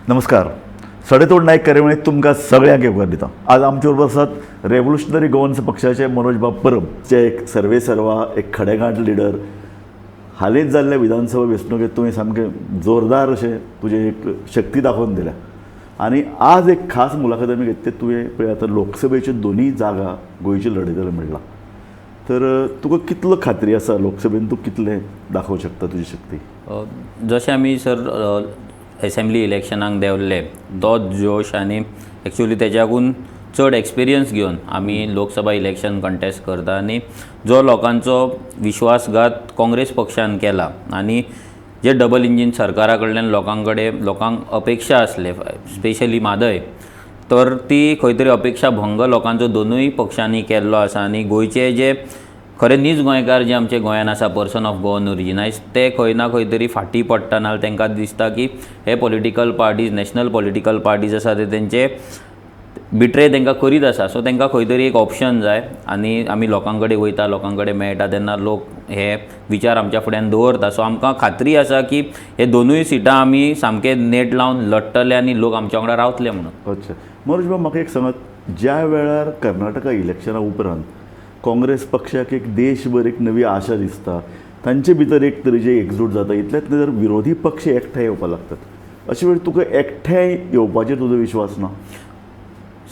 नमस्कार. सडेतोड नाईक कार्यावळीत तुमकां सगळ्यांक येवकार दिता. आज आमचे बरोबर आसात रेव्होल्युशनरी गोवन्स पक्षाचे मनोजबाब परब, जे एक सर्वे सर्वा, एक खडेगांठ लिडर. हालींच जाल्ल्या विधानसभा वेंचणुकेंत तुवें सामकें जोरदार अशें तुजें एक शक्ती दाखोवन दिल्या. आनी आज एक खास मुलाखत आमी घेतली, तुवें पळय आतां लोकसभेच्यो दोनूय जागा गोंयच्यो लडयतले म्हणलां. तर तुका कितलो खात्री आसा लोकसभेन तूं कितलें दाखोवंक शकता तुजी शक्ती? जशें आमी सर असेंब्ली इलेक्शनाक देंवल्ले तोच जोश आनी एक्चुअली तेज्याकून चड एक्सपिरियन्स घेवन आमी लोकसभा इलेक्शन कंटेस्ट करता आनी जो लोकांचो विश्वासघात काँग्रेस पक्षान केला आनी जे डबल इंजीन सरकारा कडल्यान लोकांक अपेक्षा आसले, स्पेशली म्हादय, तर ती खंय तरी अपेक्षा भंग लोकांचो दोनूय पक्षांनी केल्लो आसा. आनी गोंयचे जे खरे नीज गोंयकार जे आमचे गोंयान आसा, पर्सन ऑफ गोवन ओरिजिनायज, ते खंय ना खंय तरी फाटीं पडटा. नाल्यार तांकां दिसता की हे political parties, national political parties आसा ते तेंचे बिट्रे तांकां करीत आसा. सो तांकां खंय तरी एक ऑप्शन जाय आनी आमी लोकां कडेन वयता, लोकां कडेन मेळटा तेन्ना लोक हे विचार आमच्या फुड्यान दवरता. सो आमकां खात्री आसा की हे दोनूय सिटां आमी सामके नेट लावन लडटले आनी लोक आमच्या वांगडा रावतले म्हणून. अच्छा, मनोज बाब, म्हाका एक सांगात, ज्या वेळार कर्नाटका इलेक्शना उपरांत काँग्रेस पक्षाक एक देशभर एक नवी आशा दिसता, तांचे भितर एक तरेचे एकजूट जाता, इतल्याच न्ही तर विरोधी पक्ष एकठांय येवपाक लागतात. अशे वेळी तुका एकठांय येवपाचेर तुजो विश्वास ना?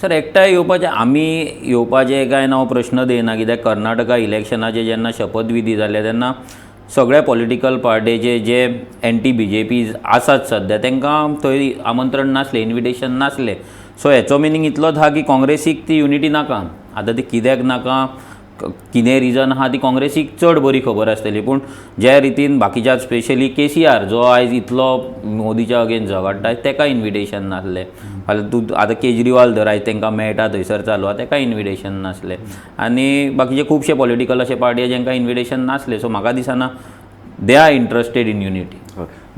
सर, एकठांय येवपाचें आमी येवपाचें काय ना हो प्रश्न दिना. कित्याक कर्नाटका इलेक्शनाचे जेन्ना शपथविधी जाले तेन्ना सगळ्या पॉलिटिकल पार्टीचे जे एंटी BJP आसात सद्या, तांकां थंय आमंत्रण नासलें, इन्विटेशन नासलें. सो हेचो मिनींग इतलोच आहा की काँग्रेसीक ती युनिटी नाका. आतां ती कित्याक नाका, कितें रिजन आहा ती काँग्रेसीक चड बरी खबर आसतली. पूण ज्या रितीन बाकीच्या, स्पेशली KCR जो आयज इतलो मोदीच्या अगेन्स्ट झगडटा, ताका इन्विटेशन नासलें. तूं आतां केजरीवाल धर, आयज तांकां मेळटा थंयसर चालू आहा, ताका इन्विटेशन नासलें. आनी बाकीचे खुबशे पॉलिटिकल अशे पार्टी जांकां इन्विटेशन नासलें. सो म्हाका दिसना they are interested in unity.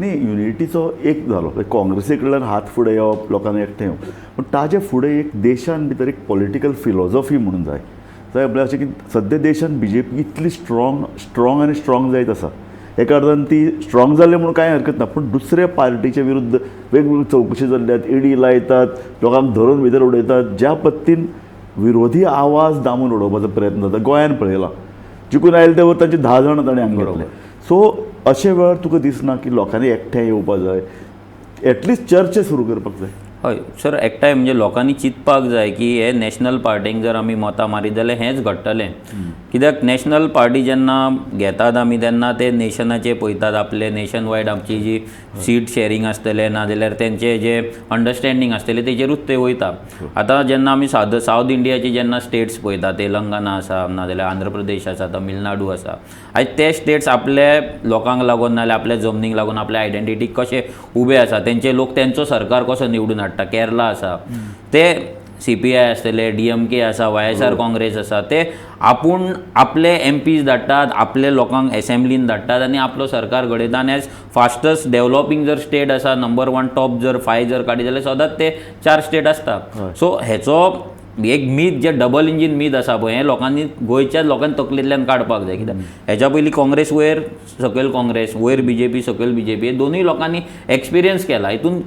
न्ही, युनिटीचो एक जालो, काँग्रेसी कडल्यान हात फुडें येवप, लोकांनी एकठांय येवप, पूण ताजे फुडें एक देशान भितर एक पॉलिटिकल फिलॉसॉफी म्हणून जाय. आपल्या अशें की सद्या देशान BJP इतली स्ट्रॉंग आनी स्ट्रॉंग जायत आसा. एका अर्थान ती स्ट्रॉंग जाल्ले म्हणून कांय हरकत ना, पूण दुसऱ्या पार्टीच्या विरुद्ध वेगवेगळ्यो चवकशी जाल्ल्यात, ED लायतात, लोकांक धरून भितर उडयतात. ज्या पद्दतीन विरोधी आवाज दामून उडोवपाचो प्रयत्न जाता, गोंयान पळयला. जिखून आयले ते वर तांचे 10 जाण ताणें हांगा घेतले. सो अशे वेळार तुका दिसना की लोकांनी एकठांय येवपाक जाय, एटलिस्ट चर्चा सुरू करपाक जाय? हय सर, एकठांय म्हणजे लोकांनी चिंतपाक जाय की हे नॅशनल पार्टींक जर आमी मतां मारीत जाल्यार हेंच घडटलें. कित्याक नॅशनल पार्टी जेन्ना घेतात आमी तेन्ना ते नेशनाचे पळयतात, आपले नेशन वायड आमची जी सीट शेअरिंग आसतलें, नाजाल्यार तेंचे जे अंडरस्टँडींग आसतलें तेजेरूच ते वयता. आतां जेन्ना आमी सावथ इंडियाचे जेन्ना स्टेट्स पळयता, तेलंगना आसा, नाजाल्यार आंध्र प्रदेश आसा, तमिळनाडू आसा, आयज ते स्टेट्स आपल्या लोकांक लागून नाजाल्यार आपल्या जमनीक लागून, आपल्या आयडेंटिटीक कशे उबे आसा, तेंचे लोक तेंचो सरकार कसो निवडून हाडटा. केरला आसा, ते CPI आसतले, DMK आसा, YSR काँग्रेस आसा, ते आपूण आपले MPs धाडटात, आपले लोकांक असेंब्लीन धाडटात आनी आपलो सरकार घडयता. आनी एज फास्टस्ट डेव्हलपिंग जर स्टेट आसा, नंबर 1 टॉप जर 5 जर काडी जाल्यार सदांच ते 4 स्टेट आसता. सो हेचो एक मीथ, जे डबल इंजीन मीथ आसा पळय, हें लोकांनी, गोंयच्या लोकांनी तकलेंतल्यान काडपाक जाय. कित्याक हेच्या पयलीं काँग्रेस वयर सकयल काँग्रेस, वयर BJP, सकयल BJP, हे दोनूय लोकांनी एक्सपिरियन्स केला. हितून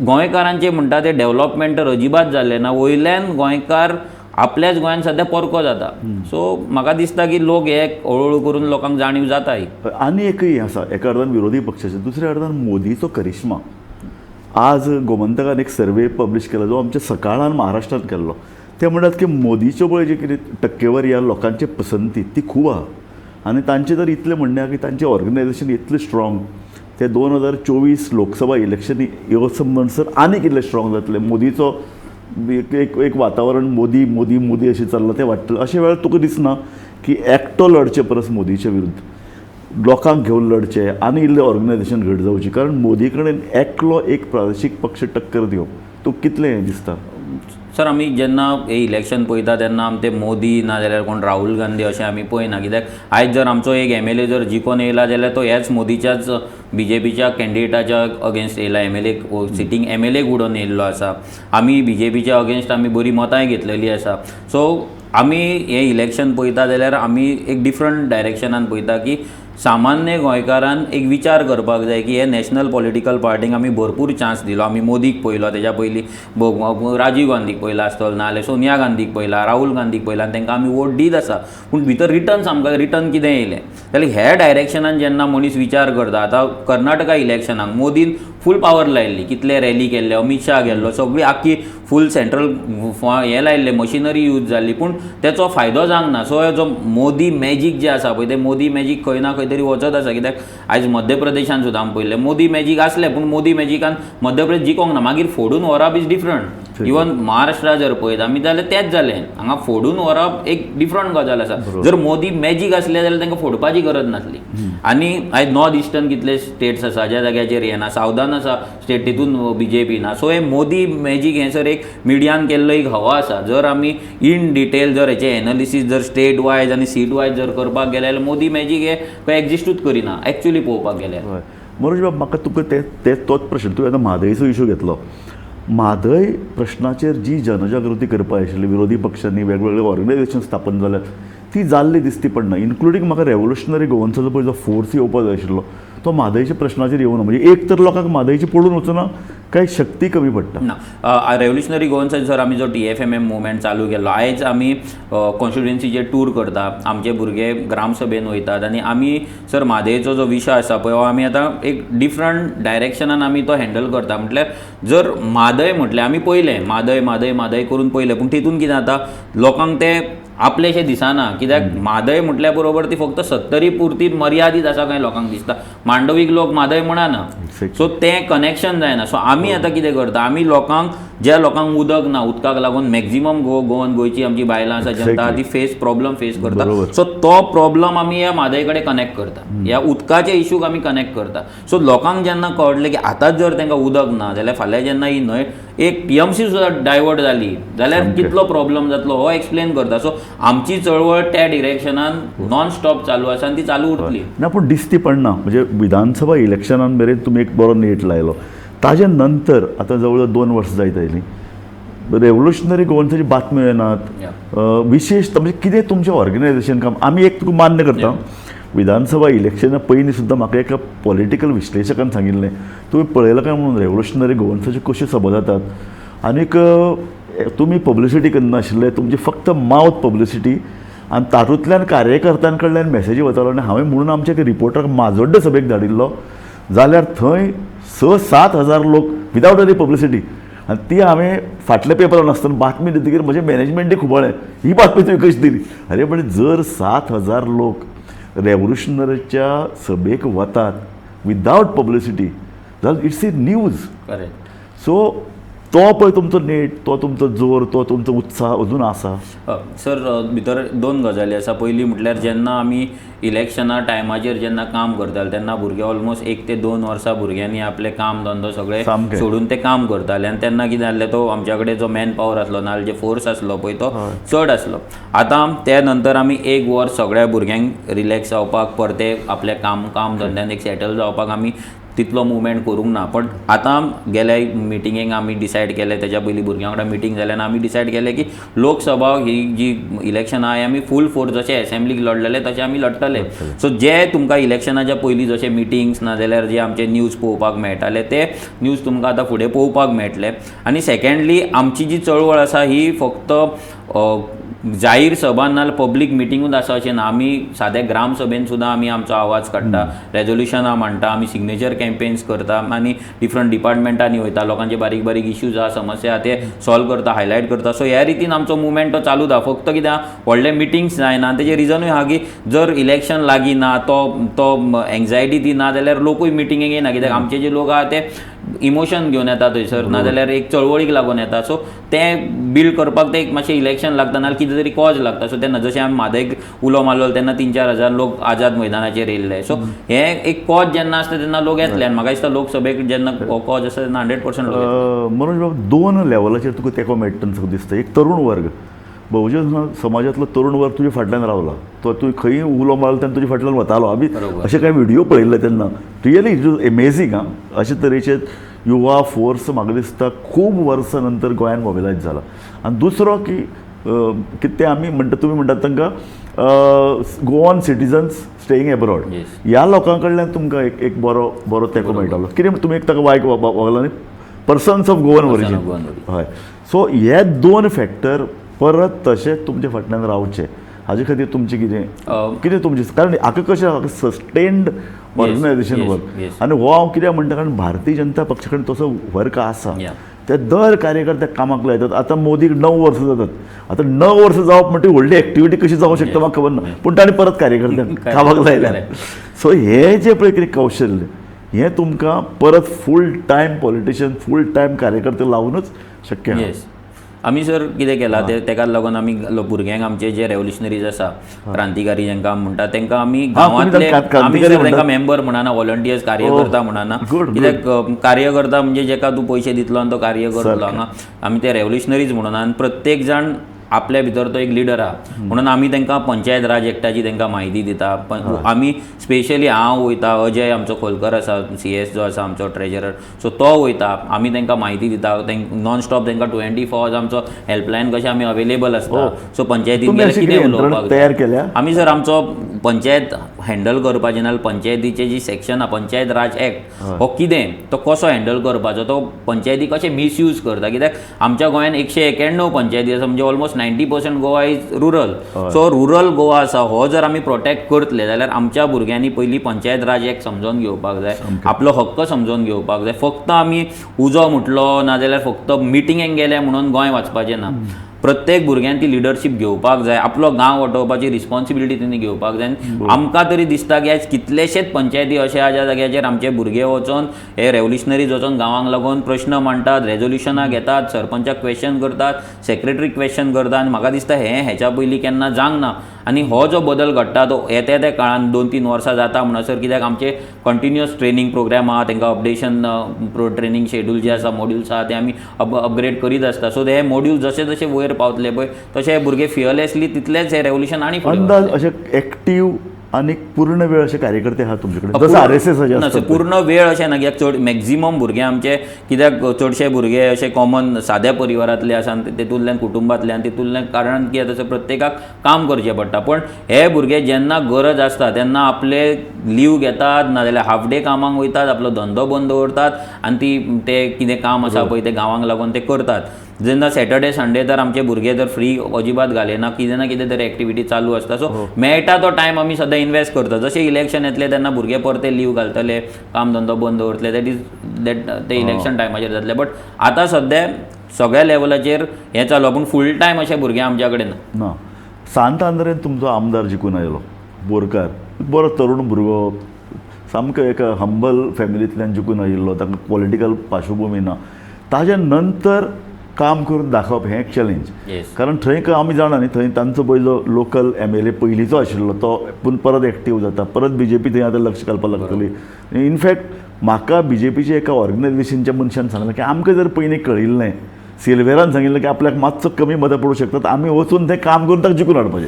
गोंयकारांचे म्हणटा ते डेव्हलपमेंट तर अजिबात जाल्लें ना. वयल्यान गोंयकार आपल्याच गोंयान सद्या परको जाता. सो म्हाका दिसता की लोक हे हळूहळू करून लोकांक जाणीव जाता. आनी एकय आसा, एका अर्थान विरोधी पक्षाचे, दुसऱ्या अर्थान मोदीचो करिश्मा. आज गोमंतकान एक सर्वे पब्लीश केला, जो आमच्या सकाळान महाराष्ट्रांत केल्लो. ते म्हणटात की मोदीच्यो पळय जे कितें टक्केवारी ह्या लोकांची पसंती ती खूब आहा. आनी तांचे तर इतलें म्हणणें की तांचें ऑर्गनायझेशन इतलें स्ट्रॉंग, ते 2024 लोकसभा इलेक्शन येवच म्हणसर आनी कितलें स्ट्रॉंग जातलें. मोदीचो एक वातावरण मोदी मोदी मोदी अशें चल्लां तें वाडटलें. अशे वेळार तुका दिसना की एकटो लडचे परस मोदीचे विरुद्ध लोकांक घेवन लडचें आनी इल्लें ऑर्गनायझेशन घट जावची? कारण मोदी कडेन एकलो एक प्रादेशीक पक्ष टक्कर दिवप तुका कितलें दिसता? सर, आमी जेन्ना हे इलेक्शन पळयता तेन्ना आमी ते मोदी नाजाल्यार कोण राहुल गांधी अशें आमी पळयना. कित्याक आयज जर आमचो एक MLA जर जिखून येयला जाल्यार तो ह्याच मोदीच्याच BJPच्या कॅन्डिडेटाच्या अगेन्स्ट येयला. सिटींग MLA उडोवन येयल्लो आसा. आमी BJPच्या अगेन्स्ट आमी बरी मतांय घेतलेली आसा. सो आमी हे इलेक्शन पळयता जाल्यार आमी एक डिफरंट डायरेक्शनान पळयता की सामान्य गोंयकारान एक विचार करपाक जाय की हे नॅशनल पॉलिटिकल पार्टींक आमी भरपूर चान्स दिलो. आमी मोदीक पळयलो, तेज्या पयलीं राजीव गांधीक पळयला आसतलो, नाजाल्यार सोनिया गांधीक पळयला, राहुल गांधीक पळयला, आनी तांकां आमी वोट दीत आसा. पूण भितर रिटर्न्स आमकां रिटर्न कितें येयलें जाल्यार ह्या डायरेक्शनान जेन्ना मनीस विचार करता. आतां कर्नाटका इलेक्शनाक मोदीन फूल पावर लायिल्ली, कितले रॅली केल्ले, अमित शाह गेल्लो, सगळी आख्खी फूल सेंट्रल हें लायिल्लें, मशिनरी यूज जाल्ली, पूण तेचो फायदो जावंक ना. सो जो मोदी मॅजीक जें आसा पळय तें मोदी मॅजीक खंय ना खंय तरी वचत आसा. कित्याक आयज मध्य प्रदेशान सुद्दां आमी पळयलें मोदी मॅजीक आसलें, पूण मोदी मॅजिकान मध्य प्रदेश जिखोंक ना. मागीर फोडून व्हरप इज डिफरंट. इवन महाराष्ट्रा जर पळयत आमी जाल्यार तेंच जालें. हांगा फोडून व्हरप एक डिफरंट गजाल आसा. जर मोदी मॅजीक आसलें जाल्यार तांकां फोडपाची गरज नासली. आनी आयज नॉर्थ इस्टर्न कितले स्टेट्स आसा ज्या जाग्याचेर हें ना, सावदान आसा स्टेट तितून BJP ना. सो हे मोदी मॅजीक हें सर एक मिडियान केल्लो एक हवा आसा. जर आमी इन डिटेल जर हेचे एनालिसीस जर स्टेट वायज आनी सीट वायज जर करपाक गेले जाल्यार मोदी मॅजीक हे खंय एक्जिस्टूच करिना एक्चुअली पळोवपाक गेल्यार. मनोज बाब, म्हाका तुका तोच प्रश्न, तुवें आतां म्हादयचो इशू घेतलो. म्हादय प्रश्नाचेर जी जनजागृती करपाक आशिल्ली विरोधी पक्षांनी वेगवेगळे ऑर्गनायजेशन स्थापन जाल्यात ती जाल्ली दिसती पडना. इन्क्लुडींग म्हाका रेव्होल्युशनरी गोवन्साचो पळय जो फोर्स येवपाक जाय आशिल्लो तो म्हादयच्या प्रश्नाचेर येवना. म्हणजे एक तर लोकांक म्हादयची पडून वचना काय शक्ती कमी पडटा ना. रेव्होल्युशनरी गोवन्साचो सर आमी जो TFMM मुवमेंट चालू केल्लो, आयज आमी कॉन्स्टिट्युएन्सीचे टूर करता, आमचे भुरगे ग्रामसभेन वयतात आनी आमी सर म्हादयचो जो विशय आसा पळय हो आमी आतां एक डिफरंट डायरेक्शनान आमी तो हँडल करता. म्हटल्यार जर म्हादय म्हटल्यार आमी पयलें म्हादय म्हादय म्हादय करून पयलें, पूण तितून कितें जाता लोकांक तें आपलेशें दिसना. कित्याक म्हादय म्हटल्या बरोबर ती फक्त 70 पुरतीच मर्यादीत आसा काय लोकांक दिसता. मांडवीक लोक म्हादय म्हणना. सो तें कनेक्शन जायना. सो आमी आतां कितें करता, आमी लोकांक ज्या लोकांक उदक ना, उदकाक लागून मॅक्झिमम गोंयची आमची बायलां आसा जनता ती प्रॉब्लम फेस करता. सो तो प्रॉब्लम आमी ह्या म्हादय कडेन कनेक्ट करता, ह्या उदकाच्या इशूक आमी कनेक्ट करता. सो लोकांक जेन्ना कळटलें की आतांच जर तांकां उदक ना जाल्यार फाल्यां जेन्ना ही न्हंय एक TMC सुद्दां डायवर्ट जाली जाल्यार कितलो प्रॉब्लम जातलो हो एक्सप्लेन करता. सो आमची चळवळ त्या डिरेक्शनान नॉन स्टॉप चालू आसा आनी ती चालू उरतली. ना पूण दिसती पडना. म्हणजे विधानसभा इलेक्शनान मेरेन तुमी एक बरो नेट लायलो. ताजे नंतर आतां जवळ जवळ 2 वर्सां जायत आयलीं, रेव्होल्युशनरी गोवन्साची बातम्यो येनात. विशेष म्हणजे कितें तुमचें ऑर्गनायझेशन काम. आमी एक तुका मान्य करता, विधानसभा इलेक्शना पयलीं सुद्दां म्हाका एका पॉलिटिकल विश्लेशकान सांगिल्लें तुवें पळयलां काय म्हणून रेव्होल्युशनरी गोवन्साच्यो कश्यो सभा जातात आनीक तुमी पब्लिसिटी करनाशिल्ले, तुमची फक्त मावथ पब्लिसिटी आनी तातूंतल्यान कार्यकर्त्यां कडल्यान मॅसेजी वताल्यो. आनी हांवें म्हणून आमच्या एका रिपोर्टराक माजोड्डे सभेक धाडिल्लो जाल्यार थंय 6-7 हजार लोक विदावट एनी पब्लिसिटी. आनी ती हांवें फाटल्या पेपरान आसतना बातमी दितकीर म्हजें मॅनेजमेंटी खुबळ्ळें ही बातमी तुवें कशी दिली. अरे म्हणजे जर 7,000 लोक रेव्होल्युशनरीच्या सभेक वतात विदावट पब्लिसिटी जाल्यार it's a news. Correct. So तो पळय तुमचो नेट, तो तुमचो जोर, तो तुमचो उत्साह अजून आसा. सर भितर 2 गजाली आसा. पयली म्हटल्यार जेन्ना आमी इलेक्शना टायमाचेर जेन्ना काम करताले तेन्ना भुरगे ऑलमोस्ट 1 ते 2 वर्सां भुरग्यांनी आपले काम धंदो सगळे सोडून ते काम करताले. आनी तेन्ना कितें जाल्लें तो आमच्या कडेन जो मॅन पावर आसलो नाजाल्यार जे फोर्स आसलो पळय तो चड आसलो. आतां त्या नंतर आमी 1 वर्स सगळ्या भुरग्यांक रिलॅक्स जावपाक परते आपले काम धंद्यान एक सेटल जावपाक आमी तितलो मुवमेंट करूंक ना. पण आतां गेल्या मिटिंगेक आमी डिसायड केलें, तेच्या पयलीं भुरग्यां वांगडा मिटींग जालें आनी आमी डिसायड केलें की लोकसभा ही जी इलेक्शनां आहाय आमी फूल फोर्स जशें एसेंब्लीक लडलेले तशें आमी लडटले. सो जे तुमकां इलेक्शनाच्या पयलीं जशे मिटिंग्स ना जाल्यार जे आमचे न्यूज पळोवपाक मेळटाले ते न्यूज तुमकां आतां फुडें पळोवपाक मेळटले. आनी सेकेंडली आमची जी चळवळ आसा ही फक्त जाहीर सभान नाल्यार पब्लीक मिटिंगूच आसा अशें ना. आमी सादे ग्राम सभेन सुद्दां आमी आमचो आवाज काडटा, रेजोल्युशनां मांडटा, आमी सिग्नेचर कॅम्पेन्स करता आनी डिफरंट डिपार्टमेंटांनी वयता, लोकांचे बारीक बारीक इश्यूज आहा, समस्या आहा ते सॉल्व करता, हायलायट करता. सो ह्या रितीन आमचो मुवमेंट तो चालूच आहा. फक्त कित्याक व्हडले मिटिंग्स जायना तेजें रिजनूय आहा की जर इलेक्शन लागीं ना तो एंग्जायटी ती ना जाल्यार लोकूय मिटिंगेक येना. कित्याक आमचे जे लोक आहा ते इमोशन घेवन येता थंयसर, नाजाल्यार एक चळवळीक लागून येता. सो तें बिल्ड करपाक ते एक मातशें इलेक्शन लागता नाल्यार कितें तरी कॉज लागता. सो तेन्ना जशें आमी म्हादयक उलो मारलो तेन्ना 3-4 हजार लोक आझाद मैदानाचेर येयल्ले. सो हें एक कॉज जेन्ना आसता तेन्ना लोक येतले आनी म्हाका दिसता लोकसभेक जेन्ना कॉज आसता तेन्ना 100% लोक येतले. मनोज बाब, 2 लेवलाचेर तुका तेको मेळटा दिसता. एक तरूण वर्ग, बहुजन समाजातलो तरूण वर्ग तुज्या फाटल्यान रावला. तो तूं खंय उलो मारलो तेन्ना तुज्या फाटल्यान वतालो. आमी अशे कांय व्हिडियो पळयल्ले तेन्ना रियली इट वॉज एमेझींग. अशे तरेचे युवा फोर्स म्हाका दिसता खूब वर्सां नंतर गोंयान मोबिलायज जाला. आनी दुसरो की कितें तें आमी म्हणटा तुमी म्हणटात तांकां Goan citizens staying abroad Yes. ह्या लोकां कडल्यान तुमकां एक बरो तेंको मेळटलो कितें तुमी एक ताका वायट वगला न्ही persons of Goan origin of Goan origin. हय सो हे दोन फॅक्टर परत तशें तुमच्या फाटल्यान रावचे हाजे खातीर तुमचें कितें तुमचें कारण हाका कशें sustained organisation yes, work yes. आनी हो हांव कित्याक म्हणटा कारण भारतीय जनता पक्षा कडेन तसो वर्क आसा Yeah. ते दर कार्यकर्त्याक कामाक लायतात आतां मोदीक 9 वर्सां जातात आतां 9 वर्सां जावप म्हणटा व्हडली एक्टिविटी कशी जावंक शकता म्हाका खबर ना पूण ताणें परत कार्यकर्त्यांक कामाक लायल्या सो हे जे पळय कितें कौशल्य हें तुमकां परत full time politician full time कार्यकर्ते लावूनच शक्य आहा. येस आमी सर कितें केलां तेकाच लागून आमी भुरग्यांक आमचे जे रेव्होल्युशनरीज आसा क्रांतिकारी जांकां आमी म्हणटा तांकां आमी गांवांतले आमी सर तांकां मेंबर म्हणना व्हॉलंटियर्स कार्यकर्ता म्हणना कित्याक कार्यकर्ता म्हणजे जेका तूं पयशे दितलो आनी तो कार्य करतलो हांगा आमी ते रेव्होल्युशनरीज म्हणून आनी प्रत्येक जाण आपल्या भितर तो एक लिडर आहा म्हणून आमी तांकां पंचायत राज एक्टाची तांकां म्हायती दिता आमी स्पेशली हांव वयता अजय आमचो खोलकर आसा CS जो आसा आमचो ट्रेजरर सो तो वयता आमी तांकां म्हायती दिता नॉन स्टॉप तांकां 24 hours आमचो हेल्पलायन कशें आमी अवेलेबल आसता सो पंचायतीन गेल्यार कितें उलोवपाक तयार केल्या आमी सर आमचो पंचायत हँडल करपाचें नाल्यार पंचायतीचे जी सेक्शन आहा पंचायत राज एक्ट हो कितें तो कसो हँडल करपाचो तो पंचायती कशें मिसयूज करता कित्याक आमच्या गोंयांत 191 पंचायती आसा म्हणजे almost 90% Goa is rural so rural Goa आसा हो जर आमी प्रोटेक्ट करतले जाल्यार आमच्या भुरग्यांनी पयलीं पंचायत राज एक्ट समजून घेवपाक जाय आपलो हक्क समजून घेवपाक जाय फक्त आमी उजो म्हटलो नाजाल्यार फक्त मिटिंगेक गेले म्हणून गोंय वाचपाचें ना प्रत्येक भुरग्यान ती लिडरशीप घेवपाक जाय आपलो गांव वटोवपाची रिस्पॉन्सिबिलिटी तेणी घेवपाक जाय आमकां तरी दिसता की आयज कितलेशेच पंचायती अशे आहा ज्या जाग्याचेर आमचे भुरगे वचोन हे रेव्होल्युशनरीज वचोन गांवांक लागून प्रश्न मांडटात रेजोल्युशनां घेतात सरपंचाक क्वेश्चन करतात सेक्रेटरी क्वेश्चन करतात आनी म्हाका दिसता हेच्या पयलीं केन्ना जावंक ना आनी हो जो बदल घडटा तो येत्या त्या काळान 2-3 वर्सां जाता म्हणसर कित्याक आमचे कंटिन्युअस ट्रेनींग प्रोग्राम आहा तांकां अपडेशन ट्रेनींग शेड्यूल जे आसा मॉड्युल्स आहा ते आमी अपग्रेड करीत आसता सो हे मॉड्यूल जशे जशे वयर पावतले पळय तशे भुरगे फियरलेसली तितलेच हे रेव्होल्युशन आनी अंदाज अशे एक्टीव आनी पूर्ण वेळ असे कार्यकर्ते आहात तुमचे कडेन जसं RSS पूर्ण वेळ अशें ना कित्याक चड मॅक्झिमम भुरगे आमचे कित्याक चडशे भुरगे अशे कॉमन साद्या परिवारांतले आसा तेतूंतल्यान कुटुंबांतले आनी तितूंतल्यान कारण कितें तसं प्रत्येकाक काम करचें पडटा पण हे भुरगे जेन्ना गरज आसता तेन्ना आपले लीव घेतात नाजाल्यार हाफ डे कामाक वयतात आपलो धंदो बंद दवरतात आनी ते कितें काम आसा पळय ते गांवांक लागून ते करतात जेन्ना सॅटर्डे संडे तर आमचे भुरगे तर फ्री अजिबात घालेना कितें ना कितें तरी एक्टिविटी चालू आसता सो मेळटा तो टायम आमी सद्दां इन्वेस्ट करता जशें इलेक्शन येतलें तेन्ना भुरगे परते लीव घालतले काम धंदो बंद दवरतले ते इलेक्शन टायमाचेर जातले बट आतां सद्या सगळ्या लेवलाचेर हें चालू पूण फूल टायम अशे भुरगे आमच्या कडेन ना सांत आंद्रेन तुमचो आमदार जिखून आयलो बोरकार बरो तरूण भुरगो सामको एका हंबल फॅमिलींतल्यान जिखून आयिल्लो ताका पॉलिटिकल पार्श्वभूमी ना ताज्या नंतर काम करून दाखवप हें एक चॅलेंज कारण थंय आमी जाणा न्ही थंय तांचो पयलो लोकल MLA पयलींचो आशिल्लो तो पूण परत एक्टीव जाता परत BJP थंय आतां लक्ष घालपाक लागतली इनफॅक्ट म्हाका BJPच्या एका ऑर्गनायझेशनच्या मनशान सांगलें की आमकां जर पयलीं कळिल्लें सिल्वेरान सांगिल्लें की आपल्याक मातसो कमी मतां पडूंक शकतात आमी वचून थंय काम करून ताका जिखून हाडपाचें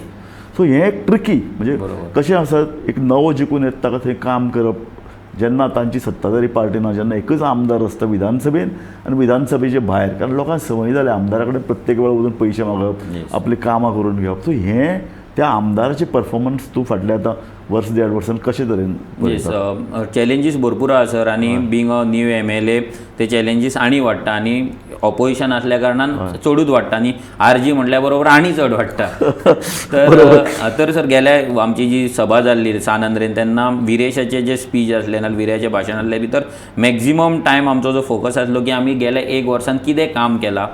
सो हें एक ट्रिकी म्हणजे कशें आसा एक नवो जिखून येता ताका थंय काम करप जेन्ना तांची सत्ताधारी पार्टी ना जेन्ना एकच आमदार आसता विधानसभेन आनी विधानसभेचे भायर कारण लोकांक संवय जाल्या आमदारा कडेन प्रत्येक वेळा वचून पयशे मागप आपली कामां करून घेवप सो हें त्या आमदाराचे परफॉर्मन्स तूं फाटल्या आतां वर्स देड वर्सान कशे तरेन चॅलेंजीस भरपूर आहा सर आनी बींग अ न्यू MLA ते चॅलेंजीस आनी वाडटा आनी ऑपोजिशन असल्या कारणान चडूच वाडटा आनी RG म्हटल्या बरोबर आनी चड वाडटा तर सर गेल्या आमची जी सभा जाल्ली सान आंद्रेन तेन्ना विरेशाचे जे स्पीच आसले नाल्यार विरेचे भाशण आसले भितर मॅक्झिमम टायम आमचो जो फोकस आसलो की आमी गेल्या 1 वर्सान कितें काम केलां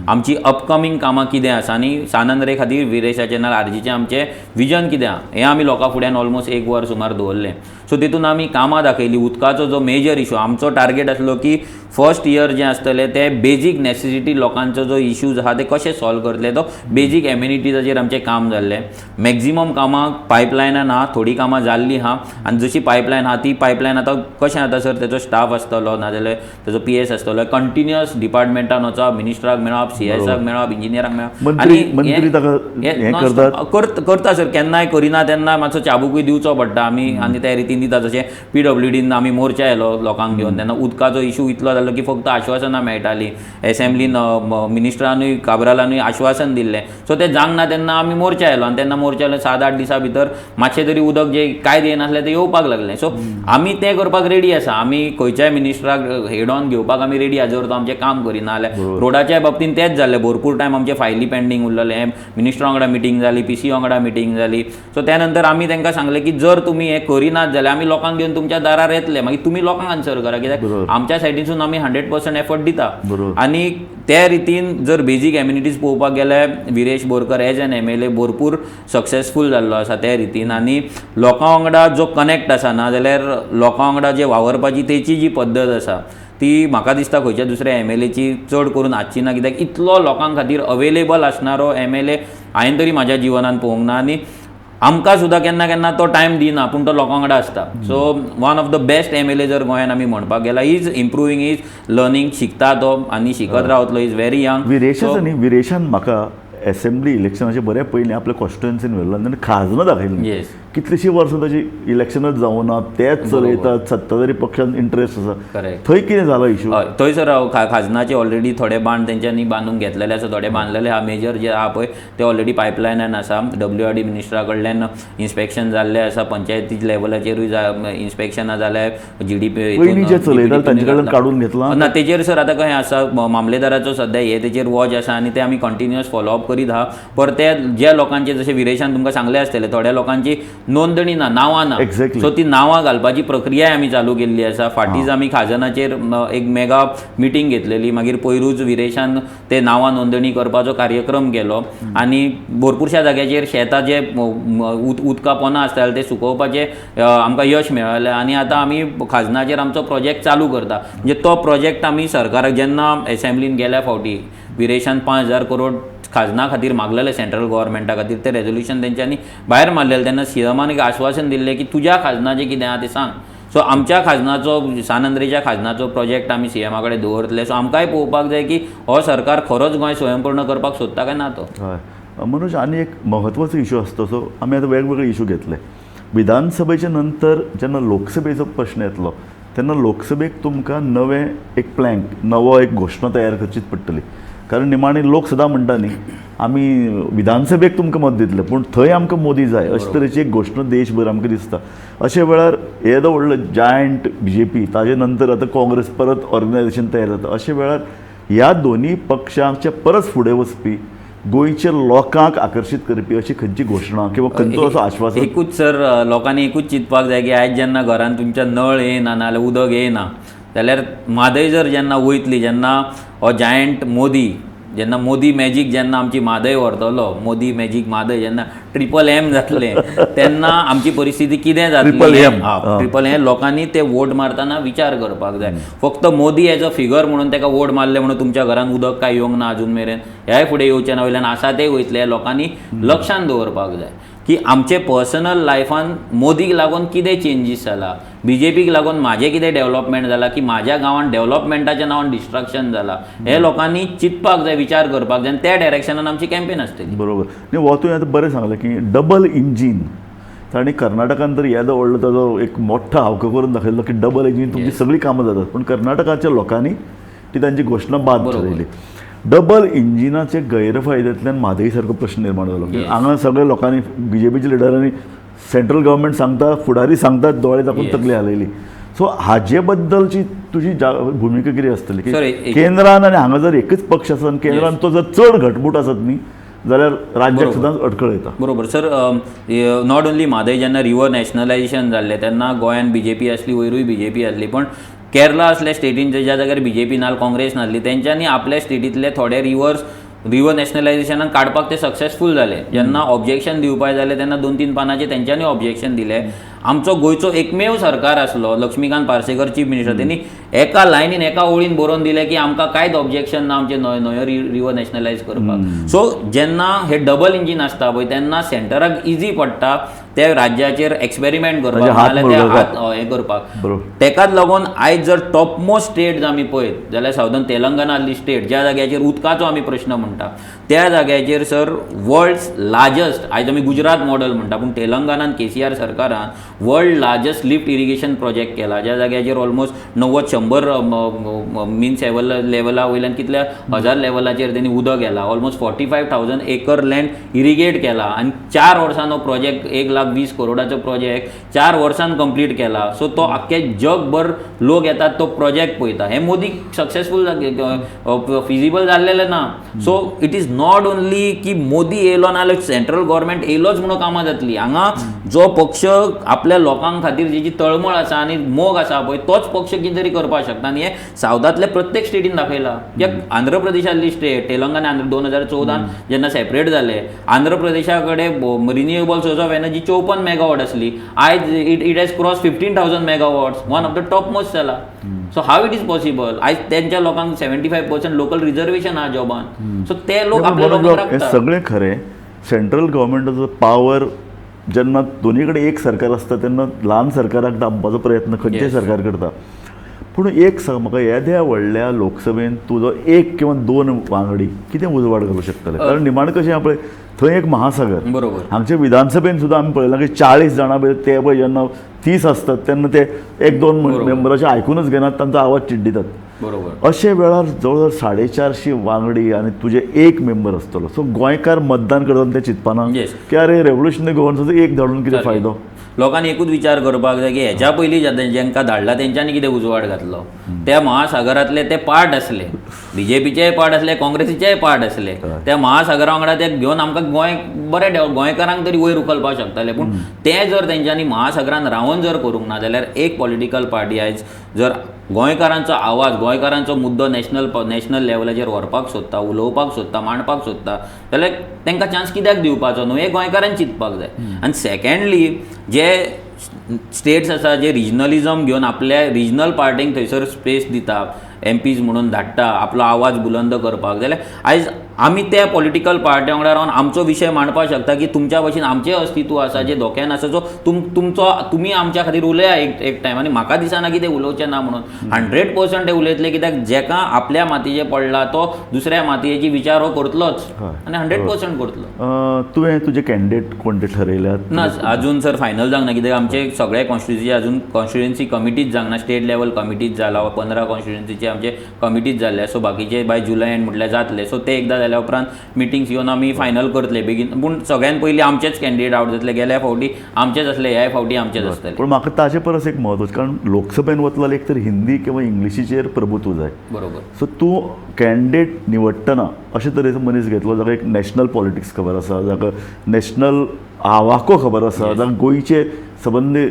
आमची अपकमींग कामां कितें आसा आनी सान आंद्रे खातीर विरेशाचें नाल्यार RGचें आमचें विजन कितें आहा हें आमी लोकां फुड्यान ऑलमोस्ट 1 वर सुमार दवरलें सो तितून आमी कामां दाखयलीं उदकाचो जो मेजर इशू आमचो टार्गेट आसलो की फर्स्ट इयर जें आसतलें ते बेजीक नेसेसिटी लोकांचो जो इश्यूज आहा ते कशें सॉल्व करतले तो बेजीक एम्युनिटीजाचेर आमचें काम जाल्लें मॅक्झिमम कामां पायपलायनान आहा थोडी कामां जाल्लीं आहा आनी जशी पायपलायन आहा ती पायपलायन आतां कशें आतां सर तेजो स्टाफ आसतलो नाजाल्यार तेजो PS आसतलो कंटिन्युअस डिपार्टमेंटान वचप मिनिस्टराक मेळप CSाक मेळप इंजिनियराक मेळप करता सर केन्नाय करिना तेन्ना मातसो चाबूकूय दिवचो पडटा आमी आनी त्या रितीन दिता जशें PWDन आमी मोर्चा येयलो लोकांक घेवन तेन्ना उदकाचो इशू इतलो जालो जाल्लो की फक्त आश्वासनां मेळटालीं एसेंब्लीन मिनिस्टरानूय काब्रालानूय आश्वासन दिल्लें सो तें जावंक ना तेन्ना आमी मोर्चा आयलो आनी तेन्ना मोर्चा 7-8 दिसां भितर मातशें तरी उदक जें कांयच येनासलें तें येवपाक लागलें सो आमी तें करपाक रेडी आसा आमी खंयच्याय मिनिस्टराक हेड ऑन घेवपाक आमी रेडी आसा जर तो आमचें काम करिना जाल्यार रोडाच्या बाबतींत तेंच जाल्लें भरपूर टायम आमचे फायली पेंडींग उरलेले मिनिस्टरा वांगडा मिटींग जाली PC वांगडा मिटींग जाली सो त्या नंतर आमी तांकां सांगलें की जर तुमी हें करिनात जाल्यार आमी लोकांक घेवन तुमच्या दारार येतले मागीर तुमी लोकांक आन्सर करा कित्याक आमच्या सायडीनसून आमी 100% एफर्ट दिता आनी त्या रितीन जर बेजीक एम्युनिटीज पळोवपाक गेल्यार Viresh Borkar as an MLA भरपूर सक्सेसफूल जाल्लो आसा त्या रितीन आनी लोकां वांगडा जो कनेक्ट आसा ना जाल्यार लोकां वांगडा जे वावरपाची तेची जी पद्दत आसा ती म्हाका दिसता खंयच्या दुसऱ्या MLAची चड करून आसची ना कित्याक इतलो लोकां खातीर अवेलेबल आसणारो MLA हांवें तरी म्हाज्या जिवनांत पळोवंक ना आनी आमकां सुद्दां केन्ना केन्ना तो टायम दिना पूण तो लोकां वांगडा आसता so one of the best MLA जर गोंयांत आमी म्हणपाक गेला इज इम्प्रुवींग इज लर्निंग शिकता तो आनी शिकत रावतलो इज व्हेरी यंग विरेशान म्हाका एसेंब्ली इलेक्शनाचे बरे पयलीं आपल्या कॉन्स्टिट्युएन्सीन व्हेल्लो आनी खाजनां दाखयलीं कितलींशीं वर्सां ताची इलेक्शनच जावना तेच चलयतात सत्ताधारी पक्षान इंट्रस्ट आसा थंय कितें जालो इशू हय थंयसर खाजनाचे ऑलरेडी थोडे बांद तेंच्यांनी बांदून घेतलेले आसा थोडे बांदलेले आहा मेजर जे आहा पळय ते ऑलरेडी पायपलायनान आसा WRD मिनिस्टरा कडल्यान इन्स्पेक्शन जाल्लें आसा पंचायती लेवलाचेरूय इन्स्पेक्शनां जाल्यार GDP जे चलयतात तांचे कडल्यान काडून घेतलां ना तेजेर सर आतां कशें आसा मामलेदाराचो सद्या हे तेजेर वॉच आसा आनी ते आमी कंटिन्युअस फॉलोअप करीत आहा पर ते ज्या लोकांचे जशें विरेशान तुमकां सांगलें आसतलें थोड्या लोकांची नोंदणी ना नांवां ना सो ती नांवां घालपाची प्रक्रिया आमी चालू केल्ली आसा फाटींच आमी खाजनाचेर एक मेगा मिटींग घेतलेली मागीर पयरूच विरेशान ते नांवां नोंदणी करपाचो कार्यक्रम केलो आनी भरपूरशा जाग्याचेर शेतां जे उदका पोना आसताले ते सुकोवपाचे आमकां यश मेळ्ळें आनी आतां आमी खाजनाचेर आमचो प्रोजेक्ट चालू करता म्हणजे तो प्रोजेक्ट आमी सरकाराक जेन्ना एसेंब्लीन गेल्या फावटी विरेशान 5,000 करोड खाजना खातीर मागलेले सेंट्रल गव्हर्मेंटा खातीर ते रेजोल्युशन तेंच्यांनी भायर मारलेलें तेन्ना CMान एक आश्वासन दिल्लें की तुज्या खाजनाचें कितें आहा तें सांग सो आमच्या खाजनाचो सानंद्रेच्या खाजनाचो प्रोजेक्ट आमी CMा कडेन दवरतले सो आमकांय पळोवपाक जाय की हो सरकार खरोच गोंय स्वयंपूर्ण करपाक सोदता काय ना तो हय मनोज आनी एक म्हत्वाचो इशू आसता सो आमी आतां वेगवेगळे इशू घेतले विधानसभेच्या नंतर जेन्ना लोकसभेचो प्रश्न येतलो तेन्ना लोकसभेक तुमकां नवें एक प्लॅंक नवो एक घोशणा तयार करचीच पडटली कारण निमाणे लोक सदां म्हणटा न्ही आमी विधानसभेक तुमकां मत दितले पूण थंय आमकां मोदी जाय अशे तरेची एक घोशणा देशभर आमकां दिसता अशे वेळार येदो व्हडलो जायंट BJP ताजे नंतर आतां काँग्रेस परत ऑर्गनायझेशन तयार जाता अशे वेळार ह्या दोनी पक्षांचे परस फुडें वचपी गोंयच्या लोकांक आकर्शीत करपी अशी खंयची घोशणा किंवा खंयचो असो आश्वासन एकूच सर लोकांनी एकूच चिंतपाक जाय की आयज जेन्ना घरांत तुमच्या नळ येना नाल्यार उदक येना जाल्यार म्हादय जर जेन्ना वयतली जेन्ना हो जायंट मोदी जेन्ना मोदी मॅजीक जेन्ना आमची म्हादय व्हरतलो मोदी मॅजीक म्हादय जेन्ना M जातलें तेन्ना आमची परिस्थिती कितें जातली ट्रिपल M लोकांनी ते वोट मारतना विचार करपाक जाय फक्त मोदी एज अ फिगर म्हणून ताका वोट मारले म्हणून तुमच्या घरांत उदक काय येवंक ना अजून मेरेन ह्याय फुडें येवचें ना वयल्यान आसा ते वयतले लोकांनी लक्षांत दवरपाक जाय की आमचे पर्सनल लायफान मोदीक लागून कितें चेंजीस जाला BJPक लागून म्हाजें कितें डेव्हलपमेंट जाला की म्हाज्या गांवांत डेव्हलपमेंटाच्या नांवान डिस्ट्रक्शन जाला हे लोकांनी चिंतपाक जाय विचार करपाक जाय आनी त्या डायरेक्शनान आमची कॅम्पेन आसतली बरोबर न्ही हो तुवें आतां बरें सांगलें की डबल इंजीन ताणी कर्नाटकान तर येदो व्हडलो ताजो एक मोठो हावको करून दाखयल्लो की डबल इंजीन तुमची सगळीं कामां जातात पूण कर्नाटकाच्या लोकांनी ती तांची घोशणा बाद थारायली डबल इंजिनाचे गैरफायद्यांतल्यान म्हादई सारको प्रश्न निर्माण जालो हांगा सगळ्या लोकांनी BJPच्या लिडरांनी सेंट्रल गव्हर्मेंट सांगता फुडारी सांगतात दोळे दाखोवन तकली हालयली सो हाजे बद्दलची तुजी भुमिका कितें आसतली की केंद्रान आनी हांगा जर एकच पक्ष आसा आनी केंद्रान तो जर चड घटमूट आसत न्ही जाल्यार राज्याक सदांच अडखळ येता बरोबर सर नॉट ओन्ली म्हादय जेन्ना रिवर नॅशनलायजेशन जाल्लें तेन्ना गोंयान BJP आसली वयरूय BJP आसली पण केरला असल्या स्टेटीन ज्या जाग्यार BJP नाल काँग्रेस नासली तेंच्यांनी आपल्या स्टेटींतले थोडे रिवर नॅशनलायजेशनाक काडपाक ते सक्सेसफूल जाले जेन्ना ऑब्जेक्शन दिवपाक जाले तेन्ना 2-3 पानांचे तेंच्यांनी ऑब्जेक्शन दिले आमचो गोंयचो एकमेव सरकार आसलो लक्ष्मीकांत पार्सेकर चीफ मिनिस्टर तेणी एका लायनीन एका ओळीन बरोवन दिलें की आमकां कांयच ऑब्जेक्शन ना आमचे न्हंयो रिवर नॅशनलायज करपाक सो जेन्ना हे डबल इंजीन आसता पळय तेन्ना सेंटराक इजी पडटा त्या राज्याचेर एक्सपेरिमेंट करपाक नाल्यार ते हात हें करपाक तेकाच लागून आयज जर टॉप मोस्ट स्टेट्स आमी पळयत जाल्यार सावदर्न तेलंगना आसली स्टेट ज्या जाग्याचेर उदकाचो आमी प्रश्न म्हणटा त्या जाग्याचेर सर वर्ल्ड्स लार्जस्ट आयज आमी गुजरात मॉडल म्हणटा पूण तेलंगणान KCR सरकारान world largest lift irrigation project केला ज्या जाग्याचेर ऑलमोस्ट 90-100 100 मिन्स लेवला वयल्यान कितल्या 1000 लेवलाचेर त्यांनी उदक गेला. ऑलमोस्ट 45,000 एकर लँड इरिगेट केला आनी 4 वर्सान हो प्रोजेक्ट 1,20,00,000 करोडाचो प्रोजेक्ट 4 वर्सान कंप्लीट केला. सो तो आख्खे जगभर लोक येतात तो प्रोजेक्ट पळयता. हे मोदीक सक्सेसफूल फिजिबल जाल्लेलें ना. So it is not only की मोदी येयलो नाल्यार सेंट्रल गव्हर्मेंट येयलोच म्हणून कामां जातली. हांगा जो पक्ष आपल्या लोकां खातीर जी तळमळ आसा आनी मोग आसा पळय तोच पक्ष कितें तरी करपाक शकता. आनी हे सावथांतल्या प्रत्येक स्टेटीन दाखयला. कित्याक आंध्र प्रदेशातली स्टेट तेलंगणा 2014 जेन्ना सेपरेट जाले, आंध्र प्रदेशा कडेन renewable source of energy 54 megawatt आसली. आयज it has cross 15,000 megawatts, one of the top most जाला. So how it is possible? आयज त्यांच्या लोकांक 75% लोकल रिजर्वेशन आहा जॉबान. सो ते लोक आपल्या लोकांक हे राखतात. सगळें खरें. सेंट्रल गव्हर्मेंटाचो पावर जेन्ना दोनी कडेन एक सरकार आसता तेन्ना ल्हान सरकाराक दामपाचो प्रयत्न खंयचेय सरकार करता. पूण एक सांग म्हाका, येद्या व्हडल्या लोकसभेन तुजो 1 किंवा 2 वांगडी कितें उजवाड घालूंक शकतले? कारण निमाण कशें आपणें थंय एक महासागर. बरोबर. हांगचे विधानसभेन सुद्दां आमी पळयलां की 40 जाणां भितर ते पळय जेन्ना 30 आसतात तेन्ना ते 1-2 मेंबराचे आयकूनच घेनात, तांचो आवाज चिड्डितात. बरोबर. अशे वेळार जवळ 450 वांगडी आनी तुजे 1 मेंबर आसतलो. सो गोंयकार मतदान करतना ते चिंतपाना की अरे रेव्होल्युशनरी गव्हर्नन्साचो एक धाडून कितें फायदो? लोकांनी एकूच विचार करपाक जाय की हेच्या पयलीं जेंकां धाडला तेंच्यांनी कितें उजवाड घातलो. त्या महासागरांतले ते पार्ट आसले, बीजेपीचेय पार्ट आसले, काँग्रेसीचेय पार्ट आसले. त्या महासागरा वांगडा ते घेवन आमकां गोंय बरें गोंयकारांक तरी वयर उखलपाक शकताले. पूण तें जर तेंच्यांनी महासागरान रावन जर करूंक ना जाल्यार एक पॉलिटिकल पार्टी आयज जर गोंयकारांचो आवाज, गोंयकारांचो मुद्दो नॅशनल लेवलाचेर व्हरपाक सोदता, उलोवपाक सोदता, मांडपाक सोदता जाल्यार तांकां चान्स कित्याक दिवपाचो न्हू? हे गोंयकारांनी चिंतपाक जाय. आनी सेकँडली जे स्टेट्स आसा जे रिजनलिजम घेवन आपल्या रिजनल पार्टींक थंयसर स्पेस दिता, MPs म्हणून धाडटा आपलो आवाज बुलंद करपाक, जाल्यार आयज आमी त्या पॉलिटिकल पार्ट्यां वांगडा रावन आमचो विशय मांडपाक शकता की तुमच्या भशेन आमचें अस्तित्व आसा जे धोक्यान आसा. सो तुमी आमच्या खातीर उलया एक टायम. आनी म्हाका दिसना की ते उलोवचें ना म्हणून. 100% ते उलयतले, कित्याक जेका आपल्या मातयेचे पडला तो दुसऱ्या मातयेची विचार हो करतलोच आनी 100% करतलो. तुवें तुजे कॅन्डिडेट कोणते ठरयल्यात? ना, अजून सर फायनल जावंक ना. कित्याक आमचे सगळे कॉन्स्टिट्युन्सी अजून कॉन्स्टिट्युन्सी कमिटीज जावंक ना. स्टेट लेवल कमिटीज जाला, 15 कॉन्स्टिट्युन्सीचे आमचे कमिटीज जाल्ले. सो बाकीचे बाय जुलय एंड म्हटल्यार जातले. सो ते एकदां जाल्या उपरांत मिटिंग्स घेवन आमी फायनल करतले बेगीन. पूण सगळ्यान पयलीं आमचेच कॅन्डिडेट आवट जातले. गेल्या फावटी आमचेच आसले, ह्या फावटी आमचेच आसतले. पूण म्हाका ताचे परस एक म्हत्वाचें, कारण लोकसभेन वतलो एक तर हिंदी किंवा इंग्लिशीचेर प्रभुत्व जाय. बरोबर. सो तूं कॅन्डिडेट निवडटना अशे तरेचो मनीस घेतलो जाका एक नॅशनल पॉलिटिक्स खबर आसा, जाका नॅशनल आवाको खबर आसा, जाका गोंयचे संबंधी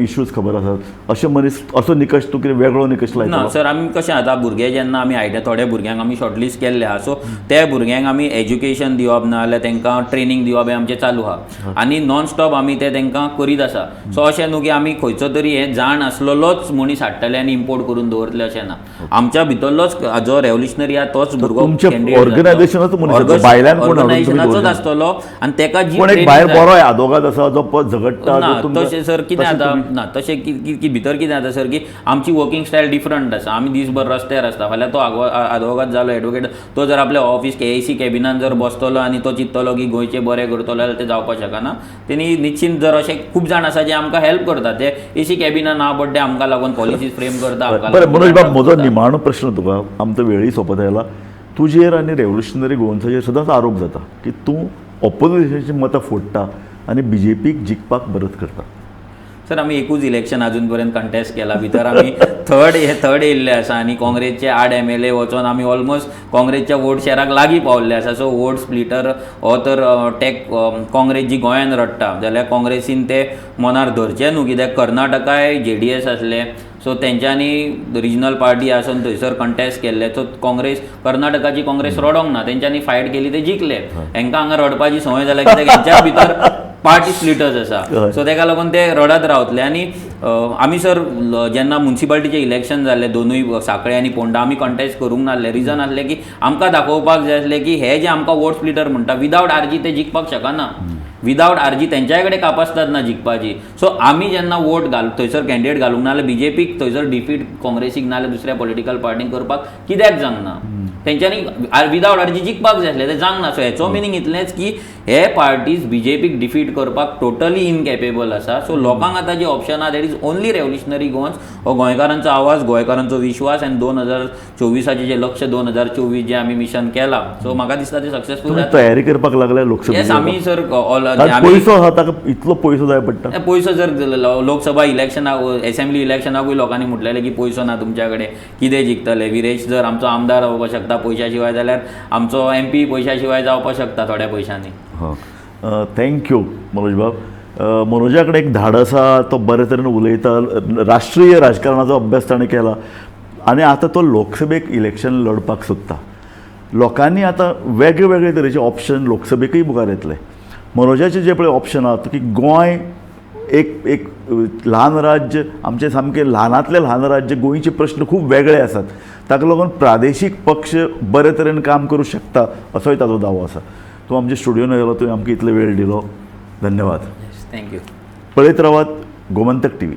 इश्यूज खबर आसात, अशे मनीस असो निकश तूं कितें वेगळो निकश लायता? ना सर, आमी कशें आतां भुरगे जेन्ना आमी थोड्या भुरग्यांक आमी शॉर्टलिस्ट केल्ले आहा. सो त्या भुरग्यांक आमी एज्युकेशन दिवप ना जाल्यार तांकां ट्रेनींग दिवप हें आमचें चालू आहा आनी नॉन स्टॉप आमी ते तांकां करीत आसा. सो अशें न्हू की आमी खंयचो तरी हें जाण आसलोच मनीस हाडटले आनी इम्पोर्ट करून दवरतले, अशें ना. आमच्या भितरलोच जो रेव्होल्युशनरी आहा तोच भुरगो ऑर्गनायझेशनाचोच आसतलो आनी ताका जी बरो आदोगाद आसा जो झगडटा. तशें सर कितें जाता ना, तशें की भितर कितें जाता सर की आमची वर्किंग स्टायल डिफरंट आसा. आमी दीसभर रस्त्यार आसता, फाल्यां तो आदवोगाद जालो एडवोकेट, तो जर आपल्या ऑफिस KAC कॅबिनान जर बसतलो आनी तो चिंततलो की गोंयचे बरें करतलो जाल्यार ते जावपाक शकना. तेणी निश्चिंत जर अशें खूब जाण आसा जे आमकां हेल्प करता, ते AC कॅबिनान ना बट ते आमकां लागून पॉलिसीज फ्रेम करता. मनोज बाब, म्हजो निमाणो प्रश्न तुका, आमचो वेळी सोंपत आयला. तुजेर आनी रेव्होल्युशनरी गोवन्साचेर सदांच आरोप जाता की तूं ऑपोजिशनाची मतां फोडटा आनी BJPक जिखपाक मदत करता. सर, आमी एकूच इलेक्शन अजून पर्यंत कंटेस्ट केला. भितर आमी थर्ड येयल्ले आसा आनी काँग्रेसचे 8 MLA वचोन आमी ऑलमोस्ट काँग्रेसच्या वोट शेअराक लागीं पावल्ले आसा. सो वोट स्प्लिटर हो तर काँग्रेस जी गोंयान रडटा जाल्यार काँग्रेसीन ते मनार धरचे न्हू, कित्याक कर्नाटकाय JDS आसले. सो तेंच्यांनी रिजनल पार्टी आसून थंयसर कंटेस्ट केल्ले. सो कर्नाटकाची काँग्रेस रडोंक ना, तेंच्यांनी फायट केली, ते जिखले. हांकां हांगा रडपाची संवय जाल्या कित्याक हेंच्या भितर पार्टी स्प्लिटर्स आसा. सो ताका लागून ते रडत रावतले. आनी आमी सर जेन्ना म्युनिसिपालिटीचे इलेक्शन जाल्ले दोनूय सांखळे आनी पोंडा, आमी कंटेस्ट करूंक नासले. रिजन आसलें की आमकां दाखोवपाक जाय आसलें की हे जे आमकां वोट स्प्लिटर म्हणटा विदावट आरजी ते जिखपाक शकना. विदावट आरजी तेंच्याय कडेन कॅपासिटी ना जिखपाची. सो आमी जेन्ना वोट थंयसर कॅन्डिडेट घालूंक ना जाल्यार BJPक थंयसर डिफीट काँग्रेसीक ना जाल्यार दुसऱ्या पॉलिटिकल पार्टींक करपाक कित्याक जावंक ना? तेंच्यांनी विदावट आरजी जिखपाक जाय आसलें, तें जावंक ना. सो हेचो मिनींग इतलेंच की हे पार्टीज BJPक डिफीट करपाक टोटली इनकॅपेबल आसा. सो लोकांक आतां जे ऑप्शन आहा that is only revolutionary Goans. हो गोंयकारांचो आवाज, गोंयकारांचो विश्वास आनी 2024 जे लक्ष 2024 जे आमी मिशन केलां, सो म्हाका दिसता ते सक्सेसफूल तुम्ही जाता. तयारी करपाक लागल्या येस, लोकसभेची आमी सर पयसो आहा ताका इतलो पयसो जाय पडटा. पयसो जर लोकसभा इलेक्शनाक, असेंब्ली इलेक्शनाकूय लोकांनी म्हटलेलें की पयसो ना तुमच्या कडेन, कितें जिखतले. विरेश जर आमचो आमदार जावपाक शकता पयशा शिवाय, जाल्यार आमचो MP पयशा शिवाय जावपाक शकता थोड्या पयशांनी. थँक्यू मनोज बाब. मनोजा कडेन एक धाड आसा, तो बरे तरेन उलयता, राष्ट्रीय राजकारणाचो अभ्यास ताणें केला आनी आतां तो लोकसभेक इलेक्शन लडपाक सोदता. लोकांनी आतां वेगळे वेगळे तरेचे ऑप्शन लोकसभेकूय मुखार येतले. मनोजाचे जे पळय ऑप्शन आहा की गोंय एक एक ल्हान राज्य, आमचे सामके ल्हानांतले ल्हान राज्य, गोंयचे प्रश्न खूब वेगळे आसात, ताका लागून प्रादेशीक पक्ष बरे तरेन काम करूं शकता असोय ताचो दावो आसा. तूं आमच्या स्टुडियोन येयलो, तुवें आमकां इतलो वेळ दिलो, धन्यवाद. थँक्यू. पळयत रावात गोमंतक TV.